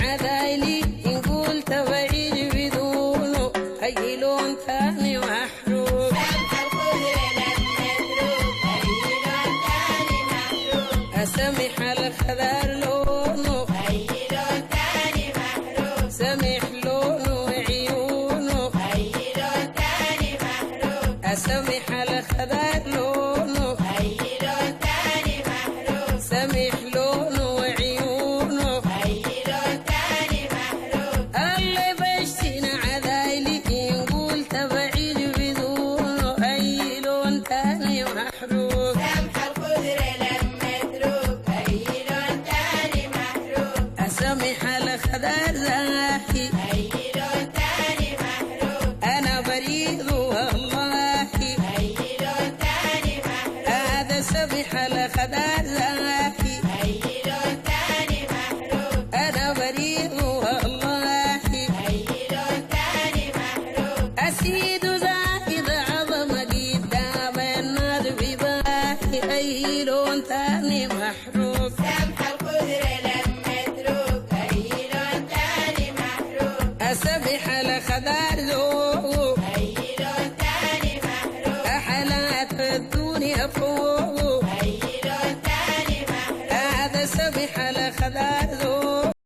عذايلي نقول تبعيد بدونه أي لون ثاني محروق سمح الخضر للمتروك أي لون ثاني محروق أسمح الخضار لونه أي لون ثاني محروق سمح لونه وعيونه أي لون ثاني محروق أسمح الخضار لونه أي لون ثاني محروق سمح لونه وعيونه أي لون ثاني محروق اللي بشتنا عذايلي نقول تبعيد بدونه أي لون ثاني محروق سمح الخضر للمتروك أي لون ثاني محروق أسمح الخضار زاهي أي لون ثاني محروق أنا بريء والله أي لون ثاني محروق هذا سمح الخضار زاهي أي لون ثاني محروق أنا بريء والله أي لون ثاني محروق أسيد زاهد عظم قدام الناس بباهي أي لون ثاني محروق سمح الخضر للمتروك أي لون ثاني محروق أسمح الخضار